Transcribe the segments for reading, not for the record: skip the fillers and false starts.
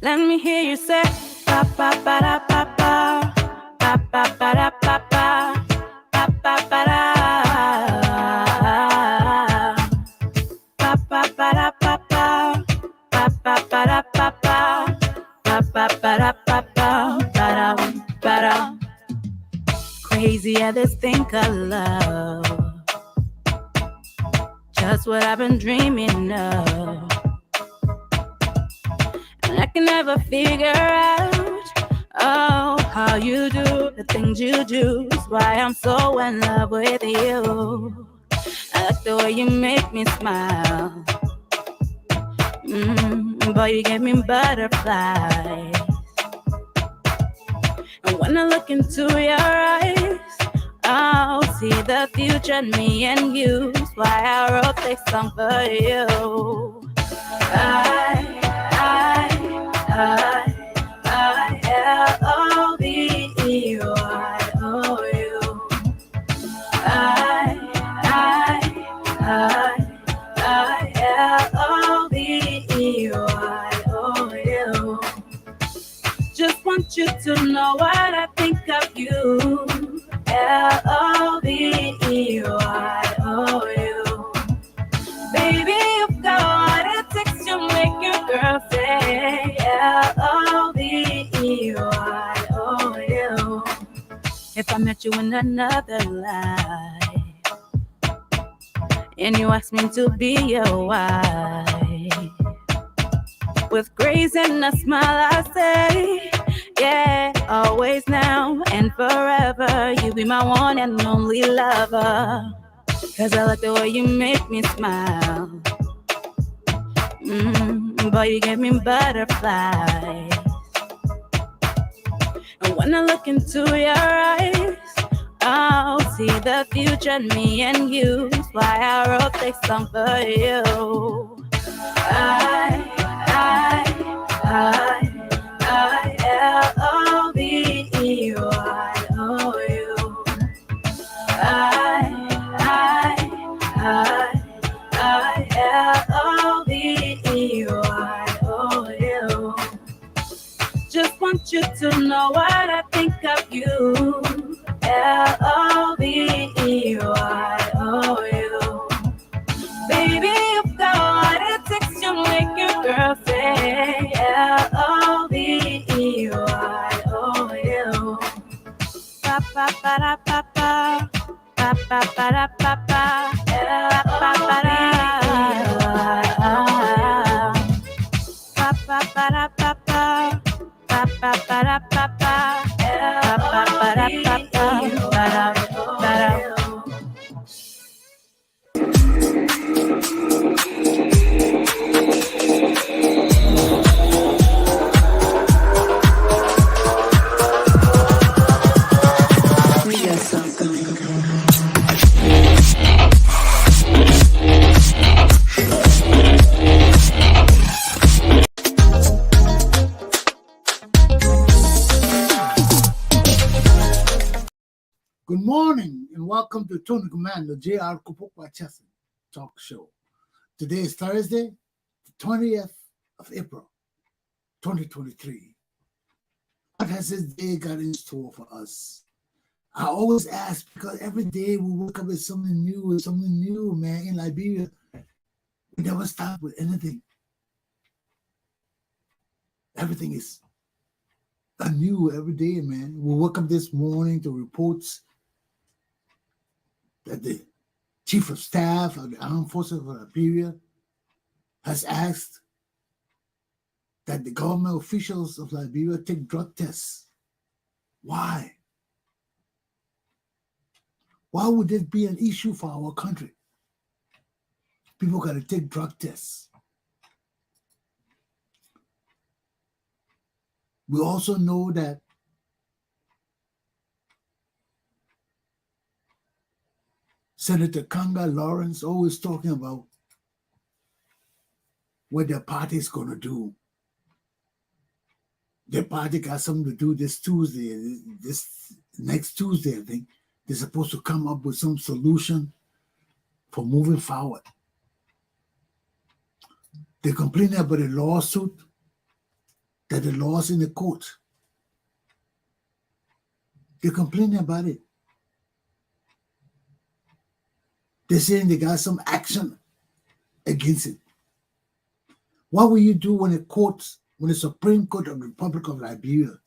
Let me hear you say pa pa pa da pa pa pa pa pa da pa pa pa pa pa da pa pa pa da pa pa pa pa pa da pa pa pa pa pa da pa pa pa da. Crazy at this thing called love, just what I've been dreaming of. I can never figure out, oh, how you do the things you do. It's why I'm so in love with you. I like the way you make me smile. Boy, you give me butterflies. And when I look into your eyes, I'll see the future in me and you. That's why I wrote this song for you. I-L-O-V-E-Y-O-U. I-L-O-V-E-Y-O-U. Just want you to know what I think of you. L-O-V-E-Y-O-U. Baby, you've got what it takes to make your girl say L-O-V-E-Y-O-U. If I met you in another life and you asked me to be your wife, with grace and a smile I say, yeah, always now and forever. You be my one and only lover. 'Cause I like the way you make me smile. Boy, you give me butterflies. And when I look into your eyes, I'll see the future in me and you. That's why I wrote this song for you. I-L-O-V-E-Y-O-U. I-L-O-V-E-Y-O-U. Just want you to know what I think of you. L-O-V-E-Y-O-U. Baby, you've got what it takes to make your girl say L-O-V-E-Y-O-U. Pa pa pa da pa pa pa pa pa da pa pa pa pa da pa pa pa da pa pa pa pa pa da pa pa pa pa pa da pa pa pa da. Good morning and welcome to Tony Commander J.R. Glapohkpa Chesson talk show. Today is Thursday, the 20th of April, 2023. What has this day got in store for us? I always ask because every day we wake up with something new, man. In Liberia, we never stop with anything. Everything is anew every day, man. We woke up this morning to reports that the Chief of Staff of the Armed Forces of Liberia has asked that the government officials of Liberia take drug tests. Why? Why would this be an issue for our country? People got to take drug tests. We also know that Senator Kanga Lawrence always talking about what their party is going to do. Their party got something to do this Tuesday, this next Tuesday, I think. They're supposed to come up with some solution for moving forward. They're complaining about a lawsuit that the laws in the court. They're complaining about it. They're saying they got some action against it. What will you do when the Supreme Court of the Republic of Liberia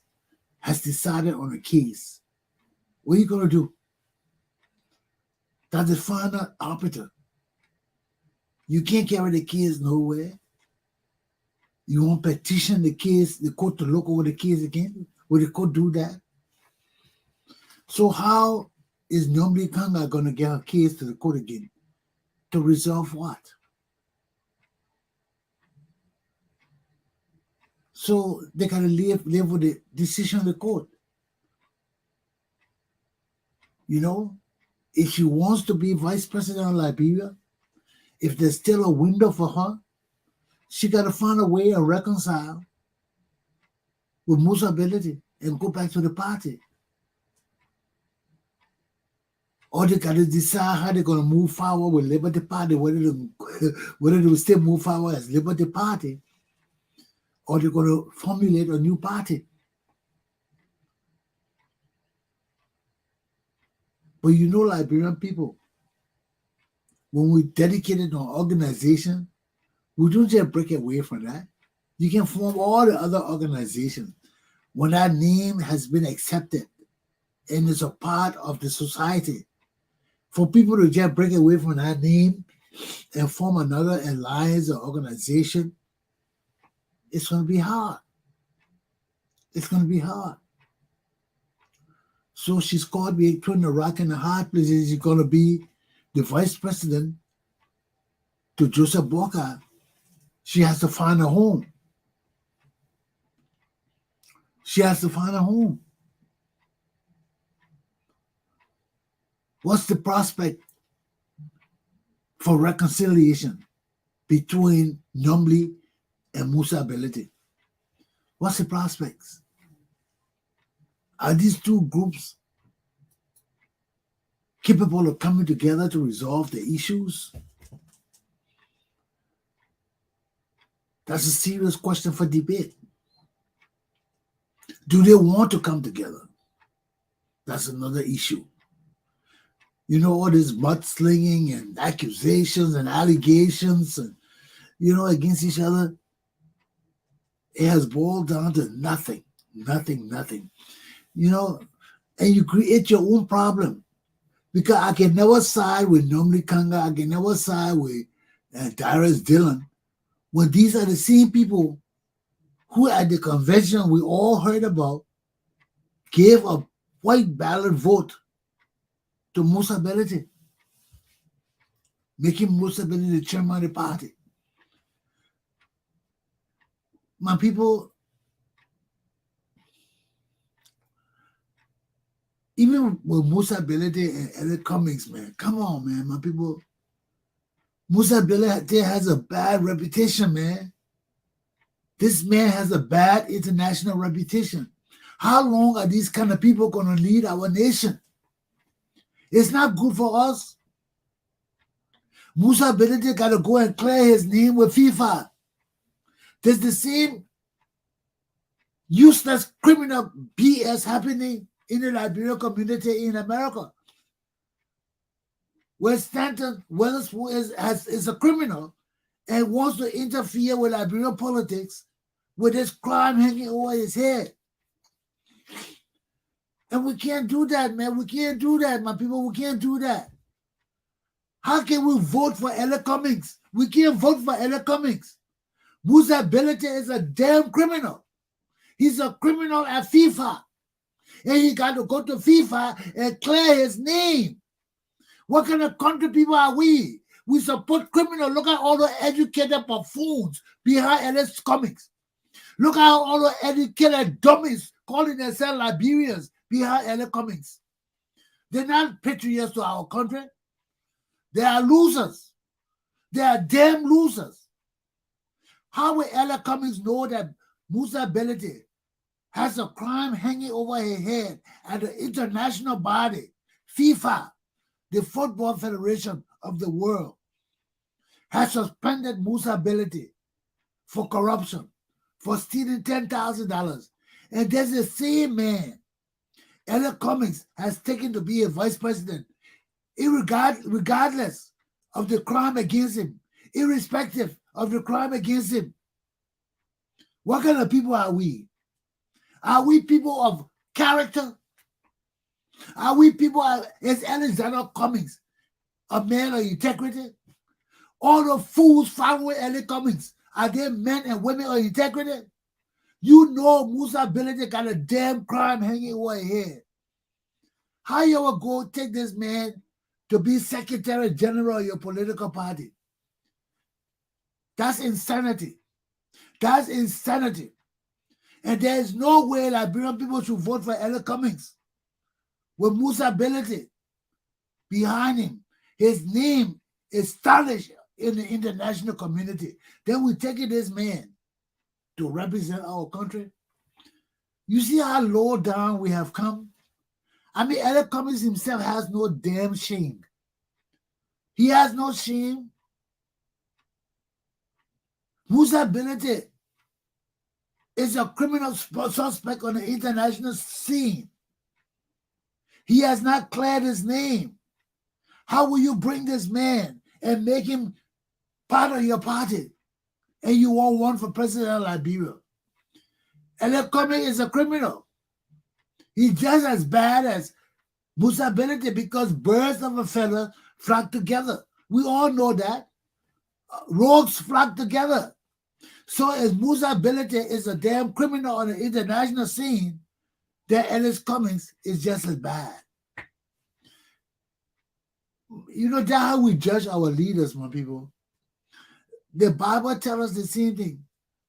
has decided on a case? What are you going to do? That's the final arbiter. You can't carry the case nowhere. You won't petition the court to look over the case again? Will the court do that? So how is Nomli Kanga going to get her case to the court again? To resolve what? So they got to live with the decision of the court. You know, if she wants to be vice president of Liberia, if there's still a window for her, she got to find a way to reconcile with Musa Ability and go back to the party. Or they got to decide how they're going to move forward with Liberty Party, whether they will still move forward as Liberty Party, or they're going to formulate a new party. But you know, Liberian people, when we dedicated an organization, we don't just break away from that. You can form all the other organizations when that name has been accepted and is a part of the society. For people to just break away from that name and form another alliance or organization, it's going to be hard. It's going to be hard. So she's caught between the rock and the hard place. She's going to be the vice president to Joseph Boakai. She has to find a home. She has to find a home. What's the prospect for reconciliation between Nomli and Musa Ability? What's the prospects? Are these two groups capable of coming together to resolve the issues? That's a serious question for debate. Do they want to come together? That's another issue. You know, all this mudslinging and accusations and allegations and, against each other, it has boiled down to nothing. And you create your own problem. Because I can never side with Nomli Kanga, I can never side with Darius Dillon, when these are the same people who at the convention we all heard about gave a white ballot vote to Musa Ability, making Musa Ability the chairman of the party. My people, even with Musa Ability and Elliot Cummings, man, come on, man, my people. Musa Ability has a bad reputation, man. This man has a bad international reputation. How long are these kind of people going to lead our nation? It's not good for us. Musa Ability got to go and clear his name with FIFA. There's the same useless criminal BS happening in the Liberian community in America, where Stanton Witherspoon is a criminal and wants to interfere with Liberian politics with this crime hanging over his head. And we can't do that, man. We can't do that, my people. We can't do that. How can we vote for Elliot Cummings? We can't vote for Elliot Cummings. Musa Ability is a damn criminal. He's a criminal at FIFA. And he got to go to FIFA and clear his name. What kind of country people are we? We support criminals. Look at all the educated buffoons behind Elliot Cummings. Look at all the educated dummies calling themselves Liberians behind Elliot Cummings. They're not patriots to our country. They are losers. They are damn losers. How will Elliot Cummings know that Musa Ability has a crime hanging over his head at the international body, FIFA, the Football Federation of the world, has suspended Musa Ability for corruption, for stealing $10,000. And there's the same man Elliot Cummings has taken to be a vice president, regardless of the crime against him, irrespective of the crime against him. What kind of people are we? Are we people of character? Are we people, as Alexander Cummings, a man of integrity? All the fools following Elliot Cummings, are they men and women of integrity? You know Musa Bility got a damn crime hanging over his head. How you ever go take this man to be Secretary General of your political party? That's insanity. That's insanity. And there is no way Liberian people should vote for Elliot Cummings with Musa Bility behind him. His name is tarnished in the international community. Then we take this man to represent our country. You see how low down we have come? I mean, Elliot Cummings himself has no damn shame. He has no shame. Musa Bility is a criminal suspect on the international scene. He has not cleared his name. How will you bring this man and make him part of your party and you won't run for president of Liberia? Elliot Cummings is a criminal. He's just as bad as Musa Bility because birds of a feather flock together. We all know that. Rogues flock together. So as Musa Bility is a damn criminal on the international scene, that Elliot Cummings is just as bad. You know, that's how we judge our leaders, my people. The Bible tells us the same thing.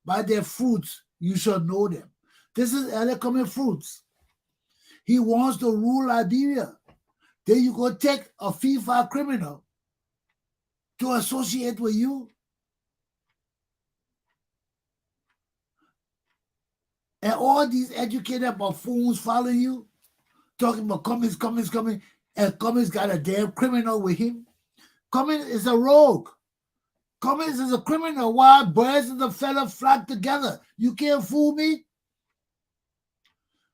By their fruits, you shall know them. This is Elliot Cummings' fruits. He wants to rule Liberia. Then you go take a FIFA criminal to associate with you. And all these educated buffoons follow you, talking about Cummings, and Cummings got a damn criminal with him. Cummings is a rogue. Cummings is a criminal. Why? Birds of the feather flock together. You can't fool me.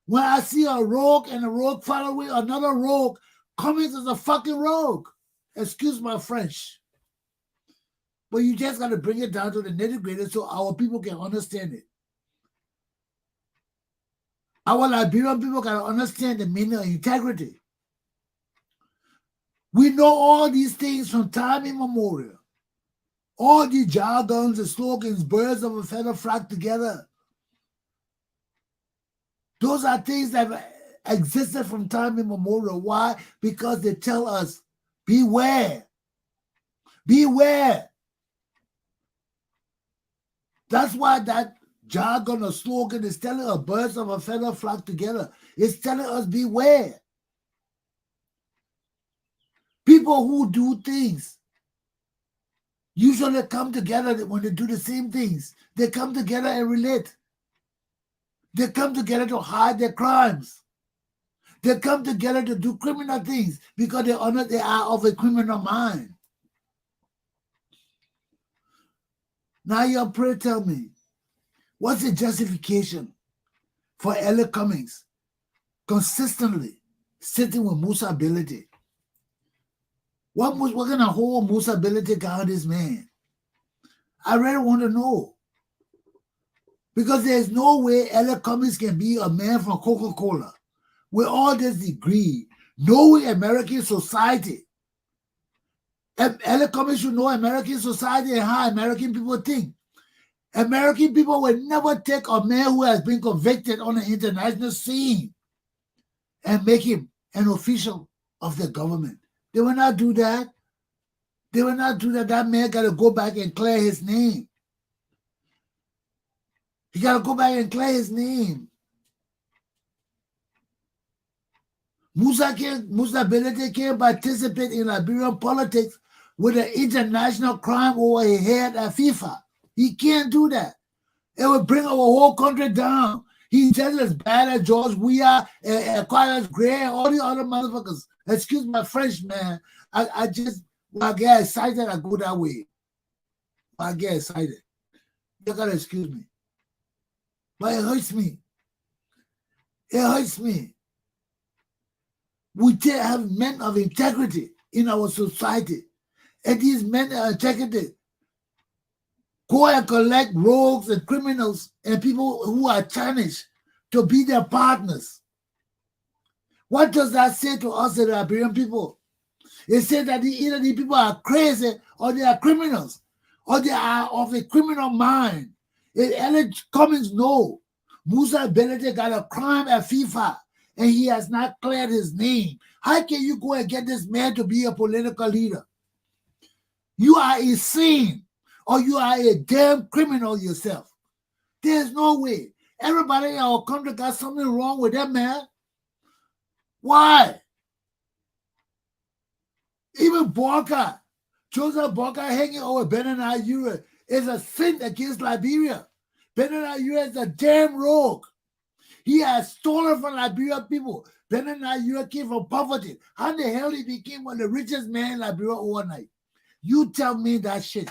When I see a rogue and a rogue following another rogue, Cummings is a fucking rogue. Excuse my French. But you just got to bring it down to the nitty-gritty so our people can understand it. Our Liberian people got to understand the meaning of integrity. We know all these things from time immemorial. All these jargons and slogans, birds of a feather flock together. Those are things that have existed from time immemorial. Why? Because they tell us, beware. Beware. That's why that jargon or slogan is telling us birds of a feather flock together. It's telling us beware. People who do things usually come together when they do the same things. They come together and relate. They come together to hide their crimes. They come together to do criminal things because they are of a criminal mind. Now you pray, tell me, what's the justification for Elliot Cummings consistently sitting with Musa Bility? What kind of hold Musa Bility got this man? I really want to know. Because there's no way Elliot Cummings can be a man from Coca-Cola with all this degree, knowing American society. Elliot Cummings should know American society and how American people think. American people will never take a man who has been convicted on the international scene and make him an official of the government. They will not do that. They will not do that. That man got to go back and clear his name. He got to go back and clear his name. Musa Bility can't participate in Liberian politics with an international crime over his head at FIFA. He can't do that. It would bring our whole country down. He's just as bad as George Weah and Carlos Gray and all the other motherfuckers. Excuse my French, man. I get excited, I go that way. I get excited. You gotta excuse me. But it hurts me. It hurts me. We have men of integrity in our society. And these men of integrity go and collect rogues and criminals and people who are tarnished to be their partners. What does that say to us, the Liberian people? It says that either the people are crazy or they are criminals or they are of a criminal mind. Alex Cummings knows Musa Benedict got a crime at FIFA and he has not cleared his name. How can you go and get this man to be a political leader? You are insane or you are a damn criminal yourself. There's no way. Everybody in our country got something wrong with that man. Why? Even Borka, Joseph Borka hanging over Benin Ure is a sin against Liberia. Benin Ure is a damn rogue. He has stolen from Liberia people. Benin Ure came from poverty. How the hell he became one of the richest men in Liberia overnight? You tell me that shit.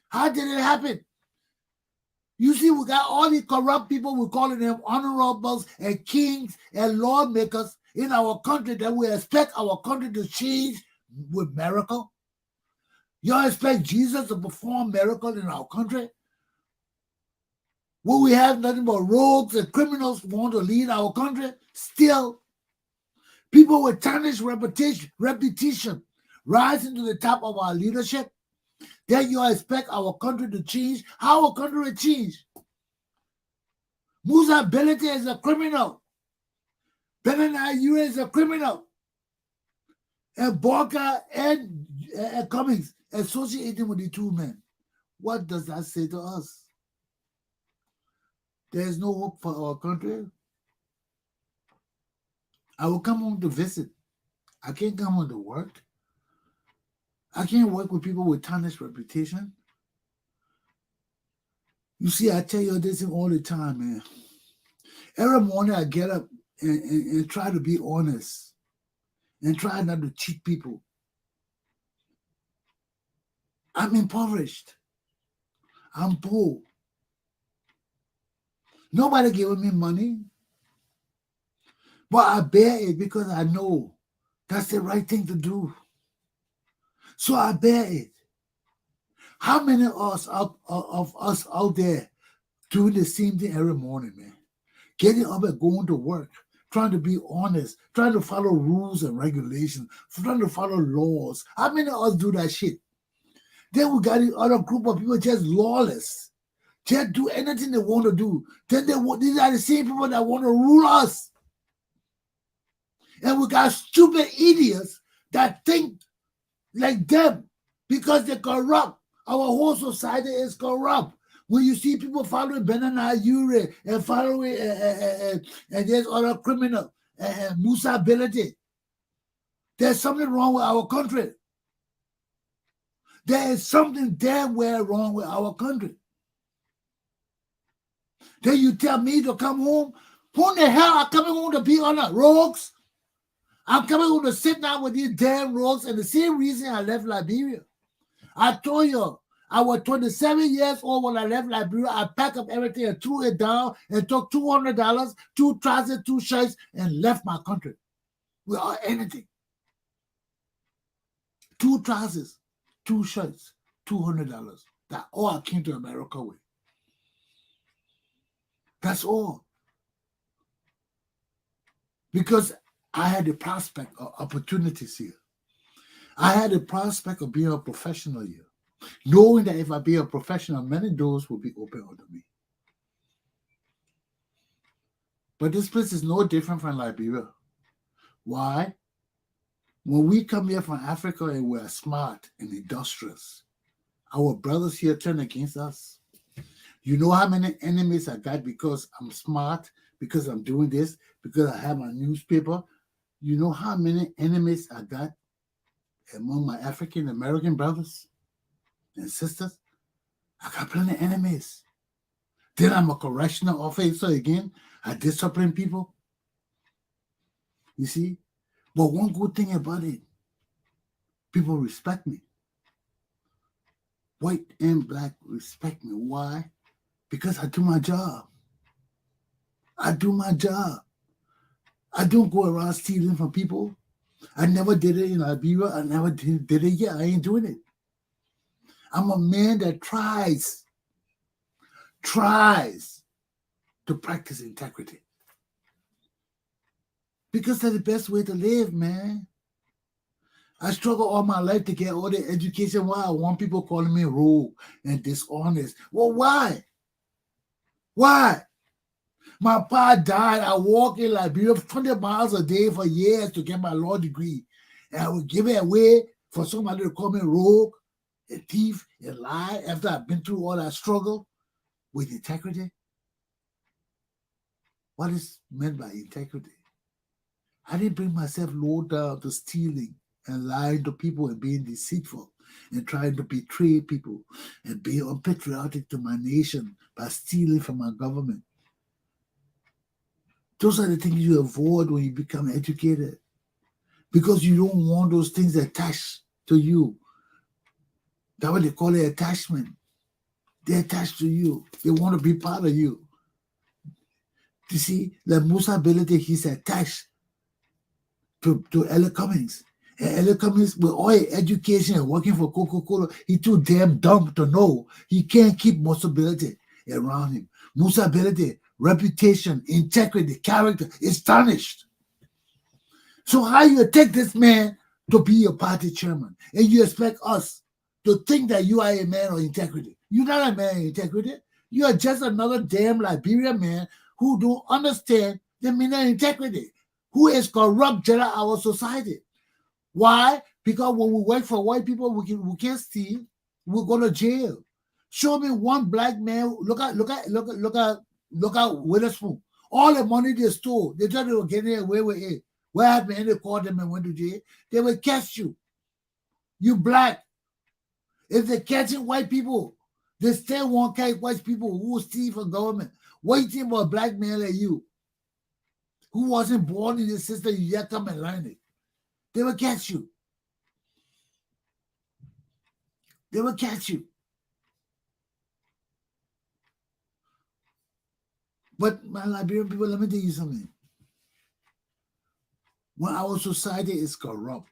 How did it happen? You see, we got all these corrupt people, we're calling them honorables and kings and lawmakers in our country that we expect our country to change with miracle. You expect Jesus to perform miracles in our country? Will we have nothing but rogues and criminals who want to lead our country? Still, people with tarnished reputation rising to the top of our leadership. Then you expect our country to change? How our country will change? Musa Belete is a criminal. Benin Ure is a criminal. And Borka and Cummings associating with the two men. What does that say to us? There is no hope for our country. I will come home to visit. I can't come home to work. I can't work with people with tarnished reputation. You see, I tell you this thing all the time, man. Every morning I get up and try to be honest and try not to cheat people. I'm impoverished. I'm poor. Nobody giving me money. But I bear it because I know that's the right thing to do. So I bear it. How many of us out there doing the same thing every morning, man? Getting up and going to work, trying to be honest, trying to follow rules and regulations, trying to follow laws. How many of us do that shit? Then we got the other group of people just lawless. Just do anything they want to do. Then these are the same people that want to rule us. And we got stupid idiots that think like them because they're corrupt. Our whole society is corrupt. When you see people following Benin Ure and following and there's other criminal, Musa Belete, there's something wrong with our country. There is something damn well wrong with our country. Then you tell me to come home? Who the hell are coming home to be on the rogues? I'm coming home to sit down with these damn rogues, and the same reason I left Liberia. I told you, I was 27 years old when I left Liberia. I packed up everything and threw it down and took $200, 2 trousers, 2 shirts, and left my country without anything. 2 trousers, 2 shirts, $200. That's all I came to America with. That's all. Because I had the prospect of opportunities here. I had the prospect of being a professional here. Knowing that if I be a professional, many doors will be open unto me. But this place is no different from Liberia. Why? When we come here from Africa and we're smart and industrious, our brothers here turn against us. You know how many enemies I got because I'm smart, because I'm doing this, because I have my newspaper? You know how many enemies I got among my African American brothers and sisters? I got plenty of enemies. Then I'm a correctional officer again. I discipline people. You see? But one good thing about it, people respect me. White and black respect me. Why? Because I do my job. I do my job. I don't go around stealing from people. I never did it in Liberia. I never did it yet. I ain't doing it. I'm a man that tries to practice integrity. Because that's the best way to live, man. I struggle all my life to get all the education. Why? I want people calling me rogue and dishonest. Well, why? Why? My pa died. I walk in Liberia 20 miles a day for years to get my law degree. And I would give it away for somebody to call me rogue, a thief, a lie after I've been through all that struggle with integrity. What is meant by integrity? I didn't bring myself low down to stealing and lying to people and being deceitful and trying to betray people and being unpatriotic to my nation by stealing from my government. Those are the things you avoid when you become educated because you don't want those things attached to you. That's what they call it, attachment. They're attached to you. They want to be part of you. You see, like Musa ability, he's attached to Ella Cummings. And Ella Cummings, with all his education and working for Coca-Cola, he's too damn dumb to know he can't keep Musa ability around him. Musa ability, reputation, integrity, character is tarnished. So how you take this man to be your party chairman and you expect us to think that you are a man of integrity? You're not a man of integrity. You are just another damn Liberian man who don't understand the meaning of integrity, who is corrupt in our society. Why? Because when we work for white people, we can't steal. We go to jail. Show me one black man. Look at Witherspoon. All the money they stole, they thought they were getting away with it. What happened? And they caught them and went to jail. They will catch you. You black. If they're catching white people, they still won't catch white people who steal from government. What do you think about a black man like you, who wasn't born in the system? You yet come and learn it. They will catch you. They will catch you. But my Liberian people, let me tell you something. When our society is corrupt,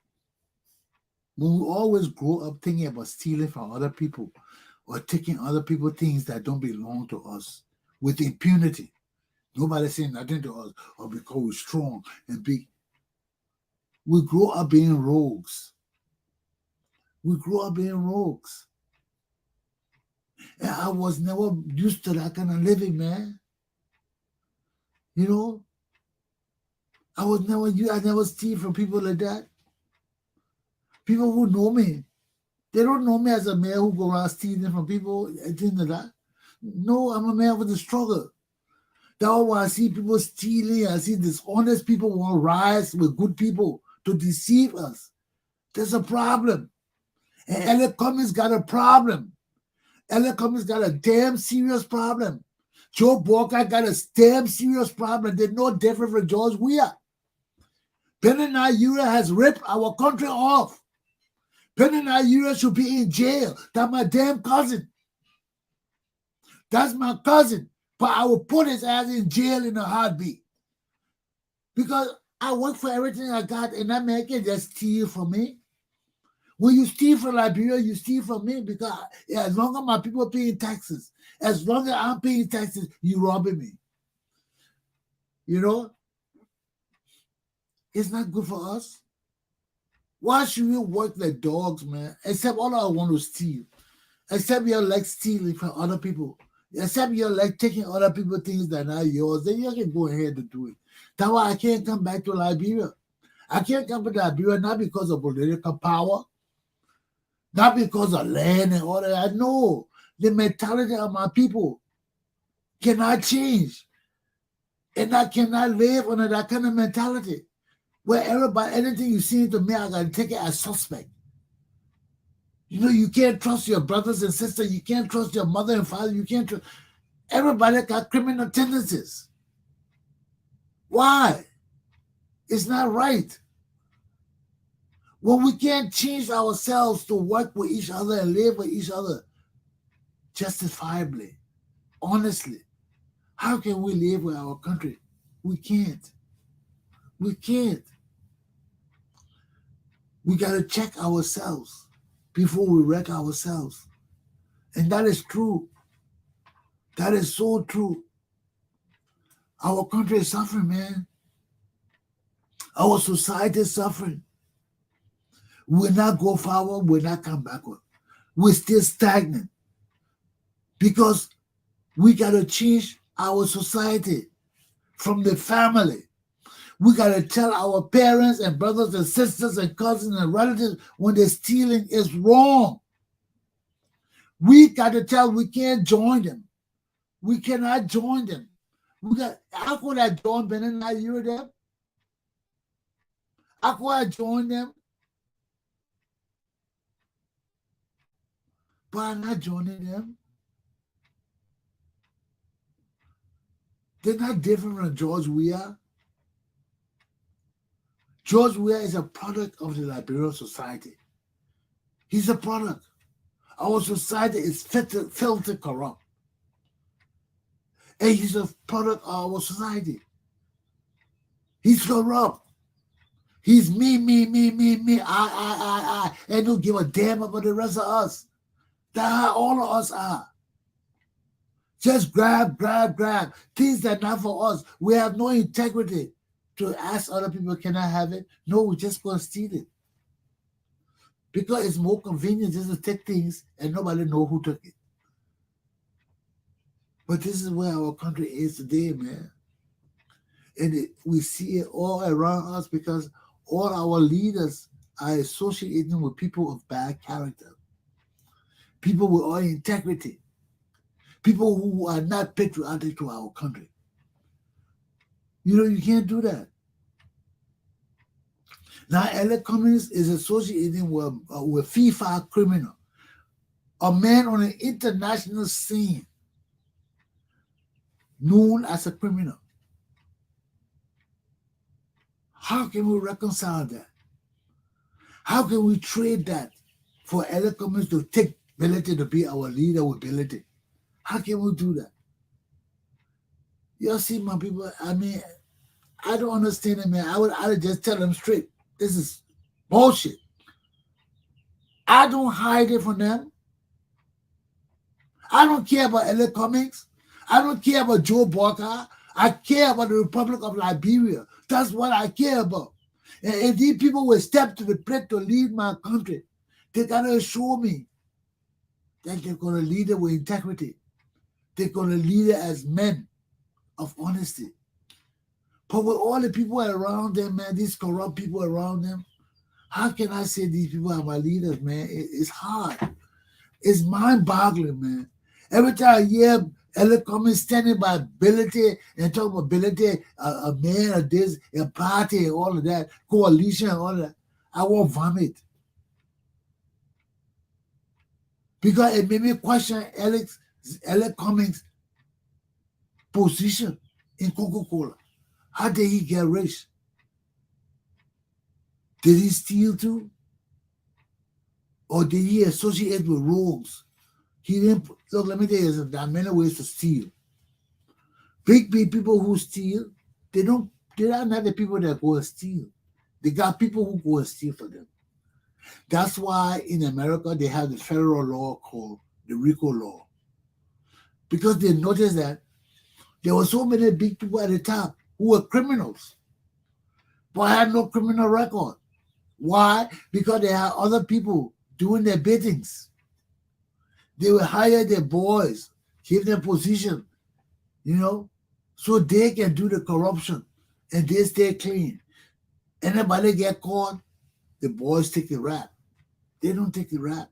when we always grow up thinking about stealing from other people or taking other people's things that don't belong to us with impunity, nobody saying nothing to us, or because we're strong and big, we grow up being rogues. We grew up being rogues. And I was never used to that kind of living, man. You know, I never steal from people like that. People who know me, they don't know me as a man who go around stealing from people and things like that. No, I'm a man with a struggle. That's why I see people stealing. I see dishonest people want to rise with good people to deceive us. There's a problem. And Elliot Cummings got a problem. Elliot Cummings got a damn serious problem. Joe Walker got a damn serious problem. They're no different from George Weah. Nigeria has ripped our country off. Nigeria should be in jail. That's my damn cousin. That's my cousin. But I will put his ass in jail in a heartbeat. Because I work for everything I got, and that man can just steal from me. When you steal from Liberia, you steal from me because as long as my people are paying taxes, as long as I'm paying taxes, you robbing me. You know? It's not good for us. Why should we work like dogs, man? Except all I want to steal. Except you're like stealing from other people. Except you're like taking other people's things that are not yours. Then you can go ahead and do it. That's why I can't come back to Liberia. I can't come to Liberia not because of political power, not because of land and all that. No, the mentality of my people cannot change. And I cannot live under that kind of mentality where everybody, anything you see to me, I got to take it as suspect. You know, you can't trust your brothers and sisters. You can't trust your mother and father. You can't trust. Everybody got criminal tendencies. Why? It's not right. When we can't change ourselves to work with each other and live with each other justifiably, honestly, How can we live with our country? We can't. We can't. We got to check ourselves before we wreck ourselves. And that is true. That is so true. Our country is suffering, man. Our society is suffering. We'll not go forward, we'll not come backward. We're still stagnant because we got to change our society from the family. We got to tell our parents and brothers and sisters and cousins and relatives when they're stealing is wrong. We got to tell we can't join them. We cannot join them. How could I join Ben and I hear them? How could I join them? But I'm not joining them. They're not different from George Weah. George Weah is a product of the Liberian society. He's a product. Our society is filthy corrupt. And he's a product of our society. He's corrupt. He's me, I. And don't give a damn about the rest of us. That's how all of us are. Just grab. Things that are not for us. We have no integrity to ask other people, can I have it? No, we're just going to steal it. Because it's more convenient just to take things and nobody know who took it. But this is where our country is today, man. And we see it all around us because all our leaders are associating with people of bad character. People with all integrity. People who are not patriotic to our country. You can't do that. Now, LA Cummings is associating with FIFA criminal, a man on an international scene known as a criminal. How can we reconcile that? How can we trade that for LA Cummings to take ability to be our leader with ability? How can we do that? You see, my people, I mean, I don't understand it, man. I would just tell them straight. This is bullshit. I don't hide it from them. I don't care about LA Cummings. I don't care about Joe Barker. I care about the Republic of Liberia. That's what I care about. And if these people will step to the plate to lead my country, they got to show me that they're going to lead it with integrity. They're going to lead it as men of honesty. But with all the people around them, man, these corrupt people around them, how can I say these people are my leaders, man? It's hard. It's mind-boggling, man. Every time I hear LA Cummings standing by ability and talk about ability, a man, or this, a party, and all of that, coalition, and all of that, I won't vomit. Because it made me question LA Cummings' position in Coca-Cola. How did he get rich? Did he steal too? Or did he associate with rogues? He didn't. Look, let me tell you, there are many ways to steal. Big people who steal, they are not the people that go and steal. They got people who go and steal for them. That's why in America they have the federal law called the RICO law. Because they noticed that there were so many big people at the top who were criminals, but had no criminal record. Why? Because they had other people doing their biddings. They will hire their boys, give them position, so they can do the corruption and they stay clean. Anybody get caught, the boys take the rap. They don't take the rap.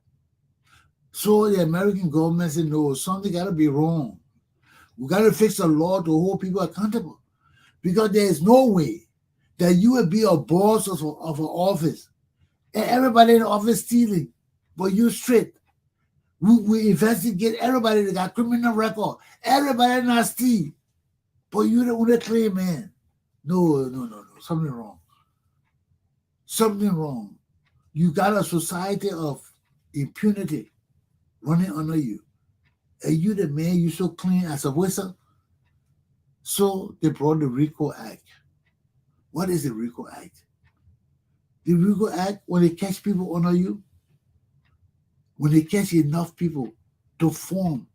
So the American government said, no, something got to be wrong. We got to fix a law to hold people accountable. Because there is no way that you will be a boss of an office and everybody in the office stealing, but you straight. We investigate everybody that got criminal record. Everybody not steal, but you the only clean man. No. Something wrong. Something wrong. You got a society of impunity running under you. And you the man, you so clean as a whistle. So they brought the RICO Act. What is the RICO Act? The RICO Act, when they catch people under you, when they catch enough people to form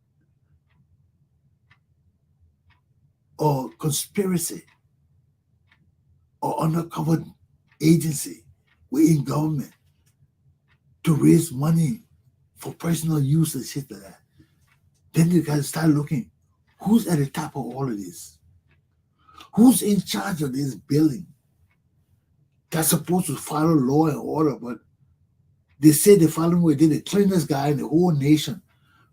a conspiracy or undercover agency within government to raise money for personal use and shit like that, then you gotta start looking who's at the top of all of this. Who's in charge of this building that's supposed to follow law and order, but they say the following way, they're the cleanest guy in the whole nation.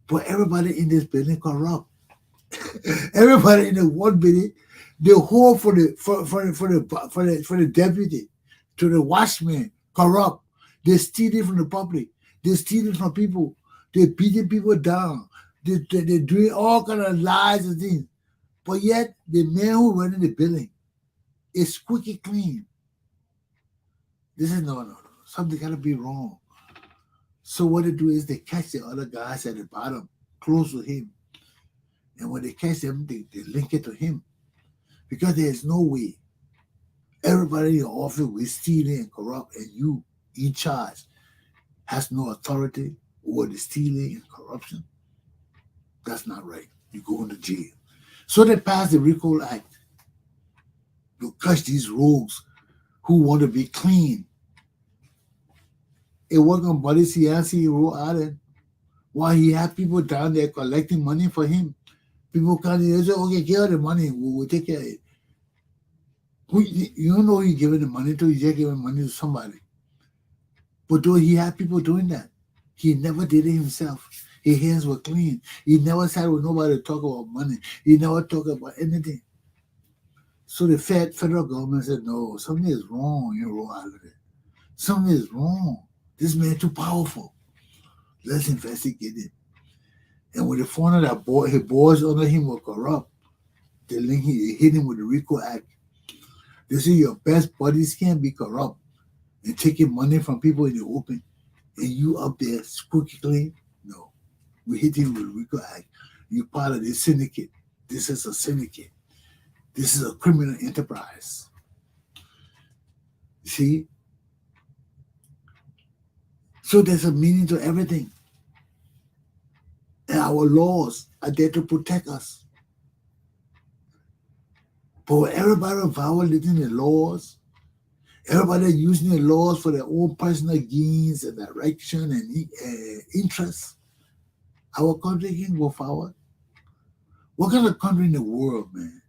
But everybody in this building corrupt. Everybody in the one building, they hold for the deputy, to the watchman, corrupt. They steal it from the public. They steal it from people. They're beating people down. They're doing all kind of lies and things. But yet, the man who running the building is squeaky clean. This is no. Something gotta be wrong. So what they do is they catch the other guys at the bottom, close to him. And when they catch them, they link it to him. Because there's no way everybody in your office will stealing and corrupt, and you in charge has no authority over the stealing and corruption. That's not right. You go into jail. So they passed the RICO Act to catch these rogues who want to be clean. It worked on Buddy Cianci in Rhode Island. While he had people down there collecting money for him, people come in and say, okay, give her the money, we'll take care of it. You don't know who you're giving the money to, you're just giving money to somebody. But though he had people doing that, he never did it himself. His hands were clean. He never sat with nobody to talk about money. He never talked about anything. So the federal government said, no, something is wrong in Rhode Island. Something is wrong. This man too powerful. Let's investigate it. And when they found out that his boys under him were corrupt, they hit him with the RICO Act. They say your best buddies can't be corrupt and taking money from people in the open, and you up there squeaky clean. No. We hit him with the RICO Act. You're part of this syndicate. This is a syndicate. This is a criminal enterprise. See? So there's a meaning to everything. And our laws are there to protect us. But when everybody violating the laws, everybody using the laws for their own personal gains and direction and interests, our country can go forward. What kind of country in the world, man?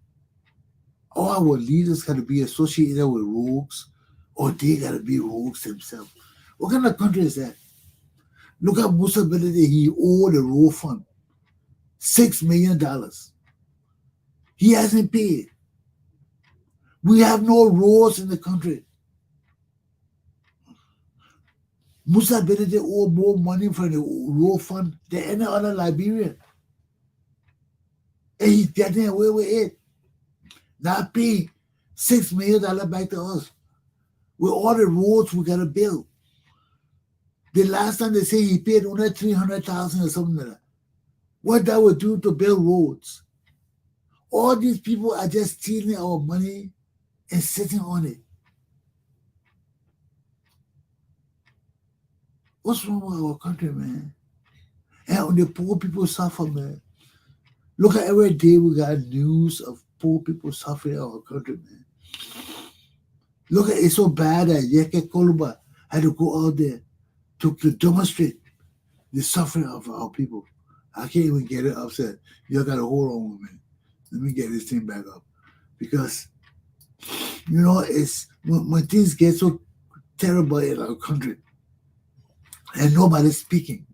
All our leaders got to be associated with rogues, or they got to be rogues themselves. What kind of country is that? Look at Musa Benedict. He owed the road fund $6 million. He hasn't paid. We have no roads in the country. Musa Benedict owed more money from the road fund than any other Liberian. And he's getting away with it. Not paying $6 million back to us. With all the roads we got to build. The last time they say he paid only $300,000 or something like that. What that would do to build roads. All these people are just stealing our money and sitting on it. What's wrong with our country, man? And the poor people suffer, man. Look at every day we got news of poor people suffering in our country, man. Look at it's so bad that Yeke Koluba had to go out there to demonstrate the suffering of our people. I can't even get it upset. You got to hold on, man. Let me get this thing back up. Because, you know, it's when things get so terrible in our country and nobody's speaking,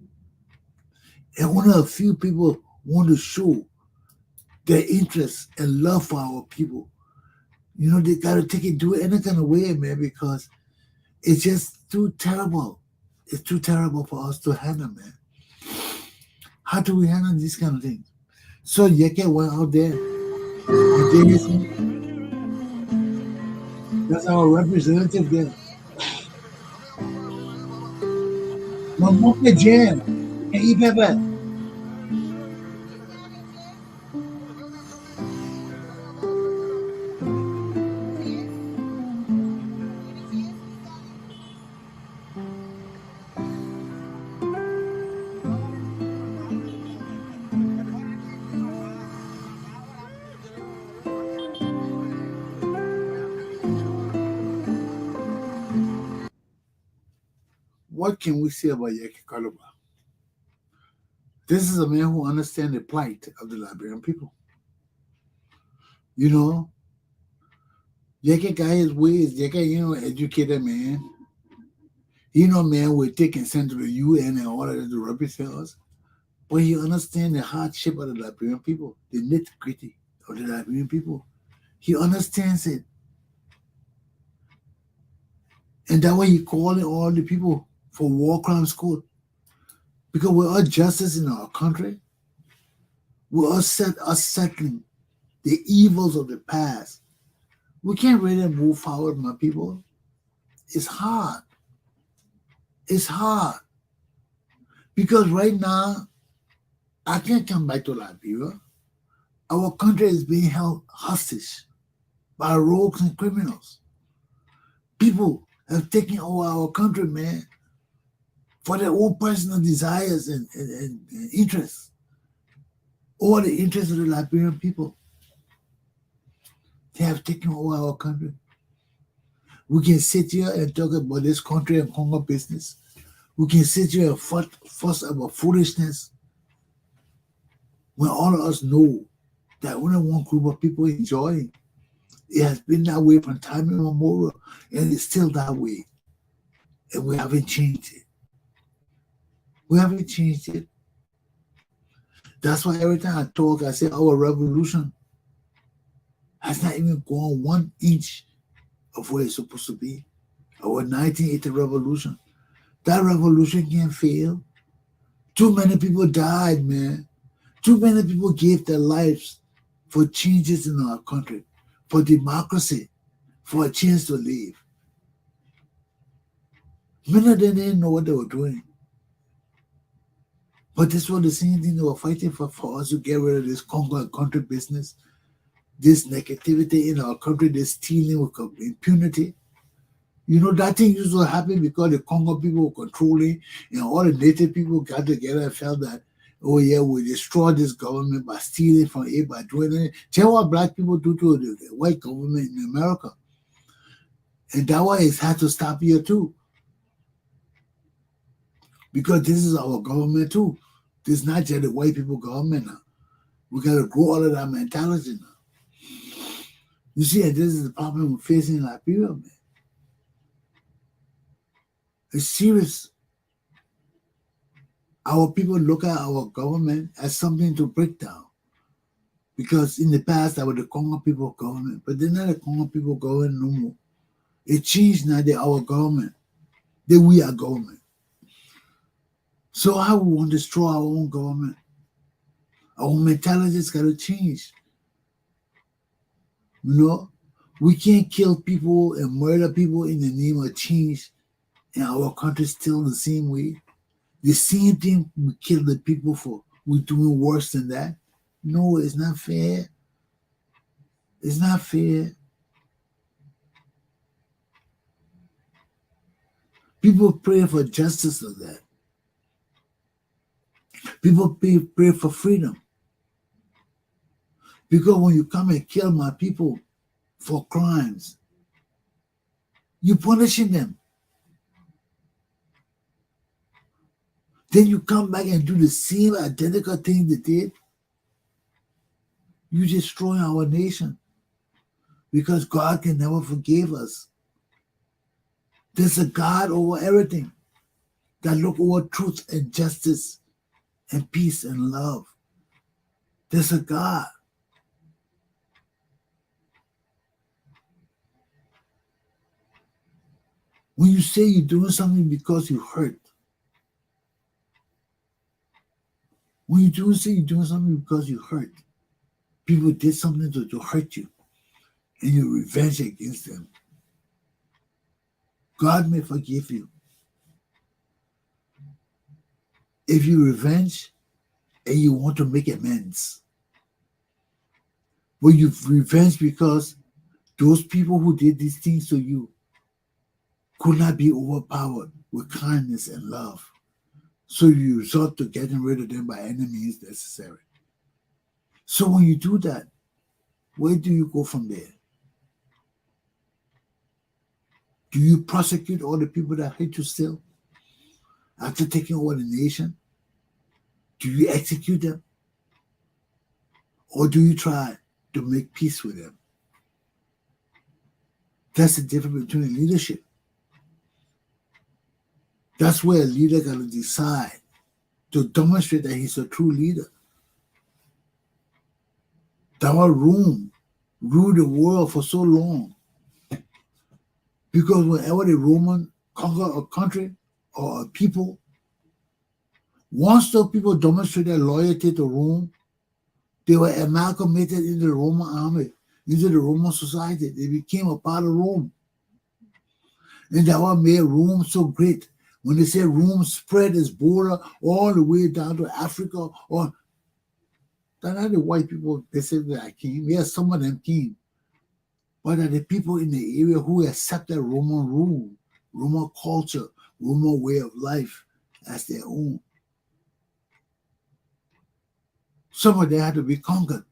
and only a few people want to show their interest and love for our people, you know, they got to take it, do it any kind of way, man, because it's just too terrible. It's too terrible for us to handle, man. How do we handle these kind of things? So Yeke went out there and did that's our representative there. Mamoke Jam and Ibebe. what can we say about Yeke Kaluba? This is a man who understands the plight of the Liberian people. You know, Yeke got his ways. Yeke, educated man. Man, we're taking sent to the UN and all that to represent us. But he understands the hardship of the Liberian people, the nitty-gritty of the Liberian people. He understands it. And that way he calling all the people for war crimes court. Because we're all justice in our country. We're all settling the evils of the past. We can't really move forward, my people. It's hard. It's hard. Because right now, I can't come back to Liberia. Our country is being held hostage by rogues and criminals. People have taken over our country, man, for their own personal desires and interests, or the interests of the Liberian people. They have taken over our country. We can sit here and talk about this country and Congo business. We can sit here and fuss about foolishness when all of us know that only one group of people enjoying. It has been that way from time immemorial, and it's still that way. And we haven't changed it. We haven't changed it. That's why every time I talk, I say our revolution has not even gone 1 inch of where it's supposed to be. Our 1980 revolution. That revolution can't fail. Too many people died, man. Too many people gave their lives for changes in our country, for democracy, for a chance to live. Many of them didn't know what they were doing. But this was the same thing they were fighting for us to get rid of this Congo and country business, this negativity in our country, this stealing with impunity. That thing used to happen because the Congo people were controlling and all the native people got together and felt that, oh yeah, we destroy this government by stealing from it, by doing it. Tell what black people do to the white government in America. And that why it's had to stop here too. Because this is our government too. This is not just the white people government now. We got to grow out of that mentality now. You see, and this is the problem we're facing in Liberia, man. It's serious. Our people look at our government as something to break down. Because in the past, that was the Congo people government. But they're not the Congo people government no more. It changed now. They're our government. They we are government. So how we want to destroy our own government? Our mentality's got to change. We can't kill people and murder people in the name of change, and our country still the same way. The same thing we kill the people for, we're doing worse than that. No, it's not fair. It's not fair. People pray for justice like that. People pray for freedom. Because when you come and kill my people for crimes, you're punishing them. Then you come back and do the same identical thing they did. You destroy our nation. Because God can never forgive us. There's a God over everything that look over truth and justice and peace and love. There's a God. When you say you're doing something because you hurt, when you say you're doing something because you hurt, people did something to hurt you, and you revenge against them, God may forgive you. If you revenge and you want to make amends, but you've revenge because those people who did these things to you could not be overpowered with kindness and love. So you resort to getting rid of them by any means necessary. So when you do that, where do you go from there? Do you prosecute all the people that hate you still? after taking over the nation? Do you execute them? Or do you try to make peace with them? That's the difference between leadership. That's where a leader got to decide to demonstrate that he's a true leader. That Rome ruled the world for so long. Because whenever the Roman conquered a country or a people, once those people demonstrated loyalty to Rome, they were amalgamated into the Roman army, into the Roman society. They became a part of Rome. And that what made Rome so great. When they say Rome spread its border all the way down to Africa, or they're not the white people, they say that came. Yes, some of them came. But are the people in the area who accepted Roman rule, Roman culture, Roman way of life as their own. Some of them had to be conquered.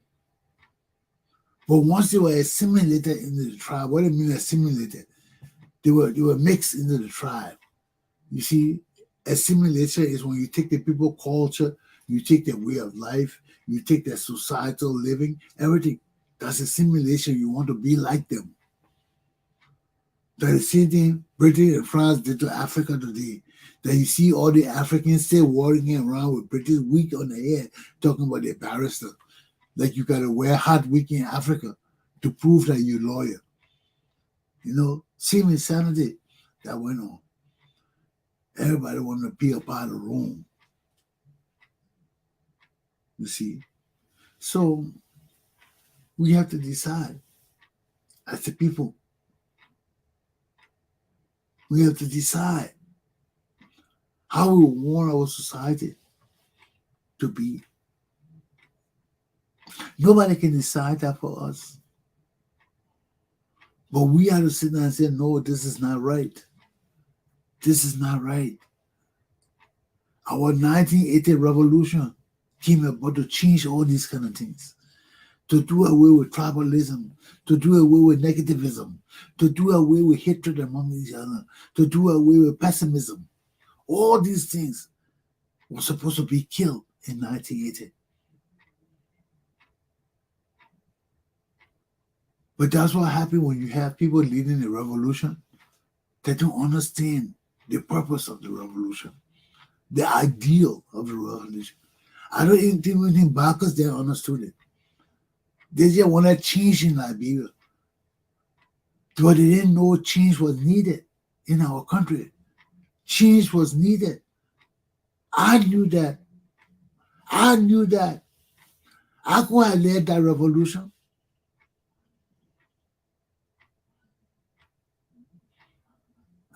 But once they were assimilated into the tribe, what do you mean assimilated? They were mixed into the tribe. You see, assimilation is when you take the people culture, you take their way of life, you take their societal living, everything. That's assimilation. You want to be like them. That's the same thing Britain and France did to Africa today. That you see all the Africans still walking around with British wig on their head, talking about their barrister. Like you got to wear hard wig in Africa to prove that you're lawyer. You know, same insanity that went on. Everybody wanted to be a part of Rome. You see? So we have to decide as the people. We have to decide how we want our society to be. Nobody can decide that for us. But we have to sit down and say, no, this is not right. This is not right. Our 1980 revolution came about to change all these kind of things. To do away with tribalism, to do away with negativism, to do away with hatred among each other, to do away with pessimism. All these things were supposed to be killed in 1980. But that's what happens when you have people leading the revolution. They don't understand the purpose of the revolution, the ideal of the revolution. I don't even think backers they understood it. They just want to change in Liberia. But they didn't know change was needed in our country. Change was needed. I knew that. I could have led that revolution.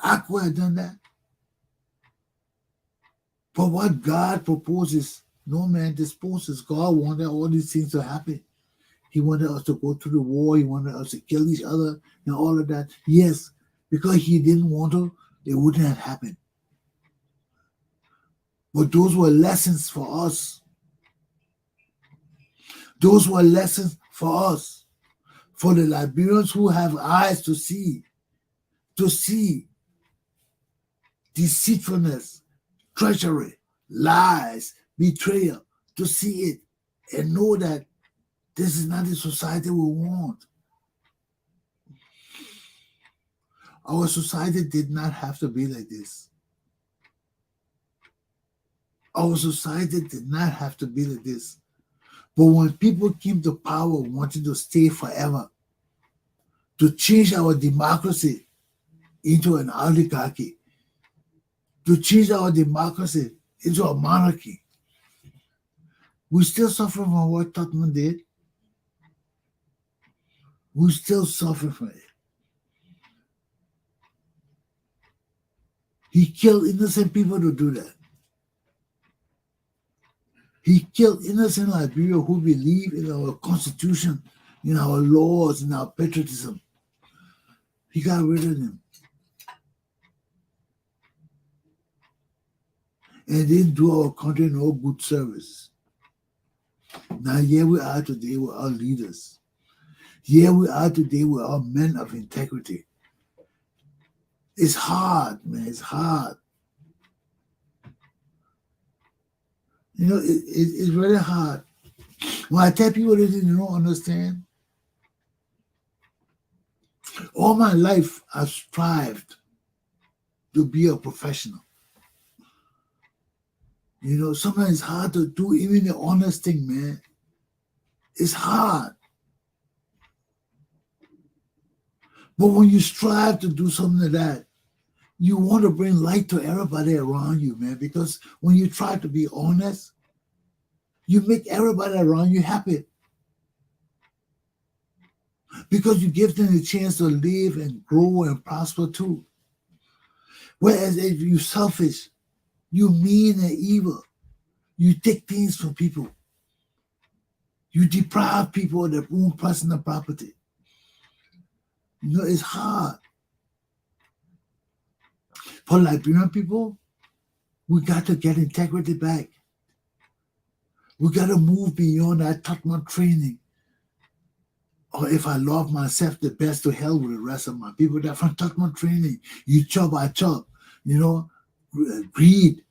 I could have done that. But what God proposes, no man disposes. God wanted all these things to happen. He wanted us to go through the war. He wanted us to kill each other and all of that. Yes, because he didn't want to, it wouldn't have happened. But those were lessons for us. Those were lessons for us. For the Liberians who have eyes to see deceitfulness, treachery, lies, betrayal, to see it and know that this is not the society we want. Our society did not have to be like this. Our society did not have to be like this. But when people came to power wanting to stay forever, to change our democracy into an oligarchy, to change our democracy into a monarchy, we still suffer from what Totman did. We still suffer from it. He killed innocent people to do that. He killed innocent Liberia who believe in our constitution, in our laws, in our patriotism. He got rid of them. And didn't do our country no good service. Now here we are today with our leaders. Here we are today with our men of integrity. It's hard, man. It's hard. It's really hard. When I tell people that they don't understand, all my life I've strived to be a professional. Sometimes it's hard to do even the honest thing, man. It's hard. But when you strive to do something like that, you want to bring light to everybody around you, man. Because when you try to be honest, you make everybody around you happy. Because you give them the chance to live and grow and prosper too. Whereas if you're selfish, you mean and evil, you take things from people. You deprive people of their own personal property. It's hard. For Liberian people, we got to get integrity back. We got to move beyond that Tutman training. Or if I love myself the best, to hell with the rest of my people. That from Tutman training, you chop, I chop. Greed,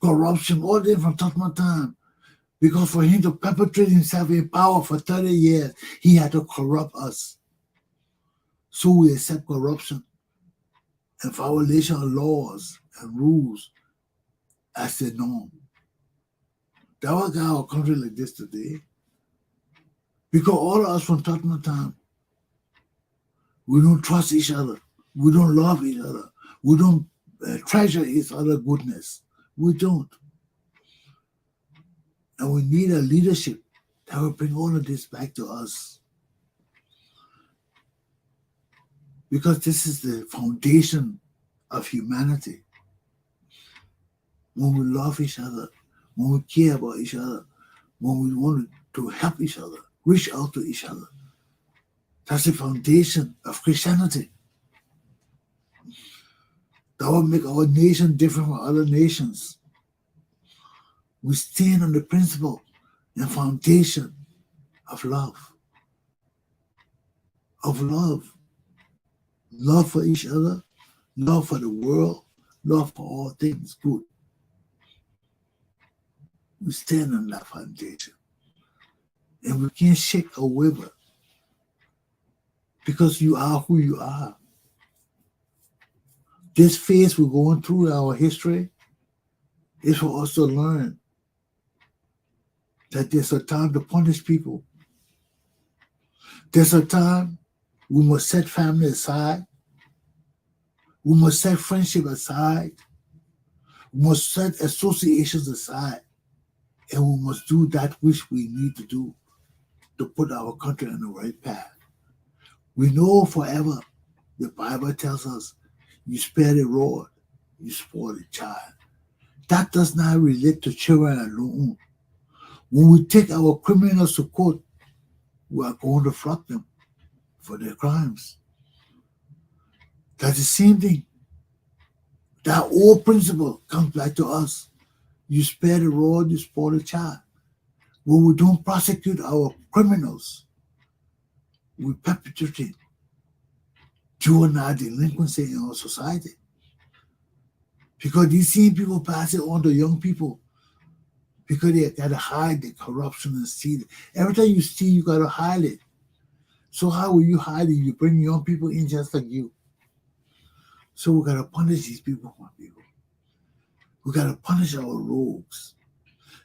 corruption, all that from Tutman time. Because for him to perpetrate himself in power for 30 years, he had to corrupt us. So we accept corruption and violation of laws and rules as the norm. That was got our country like this today. Because all of us from Tottenham time, we don't trust each other. We don't love each other. We don't treasure each other's goodness. We don't. And we need a leadership that will bring all of this back to us. Because this is the foundation of humanity. When we love each other, when we care about each other, when we want to help each other, reach out to each other. That's the foundation of Christianity. That will make our nation different from other nations. We stand on the principle and foundation of love. Of love. Love for each other, love for the world, love for all things good. We stand on that foundation. And we can't shake or waver. Because you are who you are. This phase we're going through in our history is for us to learn that there's a time to punish people. There's a time we must set family aside. We must set friendship aside. We must set associations aside. And we must do that which we need to do to put our country on the right path. We know forever, the Bible tells us, you spare the rod, you spoil the child. That does not relate to children alone. When we take our criminals to court, we are going to flog them for their crimes. That's the same thing. That old principle comes back to us. You spare the rod, you spoil the child. When we don't prosecute our criminals, we perpetrate juvenile delinquency in our society. Because these same people pass it on to young people. Because they got to hide the corruption and steal it. Every time you steal, you got to hide it. So how will you hide it? You bring young people in just like you. So we got to punish these people, my people. We got to punish our rogues.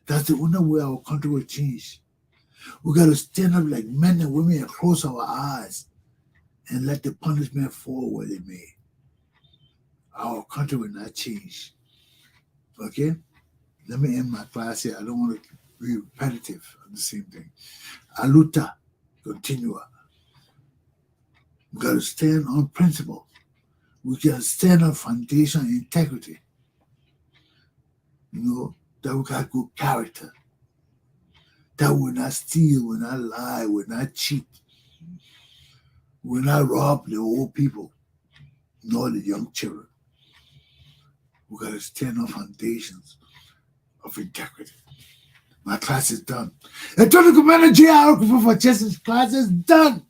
That's the only way our country will change. We got to stand up like men and women and close our eyes and let the punishment fall where they may. Our country will not change. Okay? Let me end my class here. I don't want to be repetitive on the same thing. Aluta, continua. We got to stand on principle. We got to stand on foundation and integrity. That we got good character. That we will not steal, we will not lie, we will not cheat. We will not rob the old people, nor the young children. We got to stand on foundations of integrity. My class is done. And Tony Commander Glapohkpa Chesson's class is done.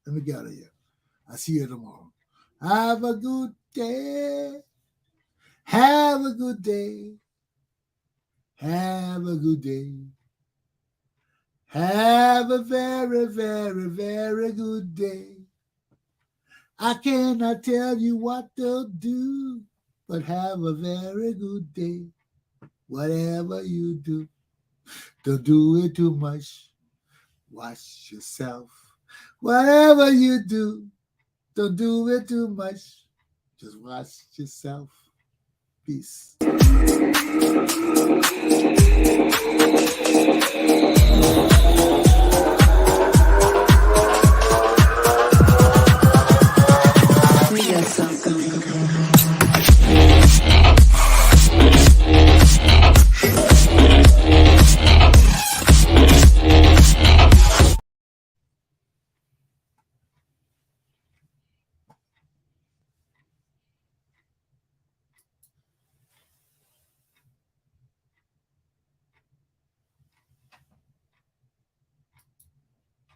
Let me get out of here. I'll see you tomorrow. Have a good day. Have a good day. Have a good day. Have a very, very, very good day. I cannot tell you what to do, but have a very good day. Whatever you do, don't do it too much. Watch yourself. Whatever you do, don't do it too much. Just watch yourself. Peace.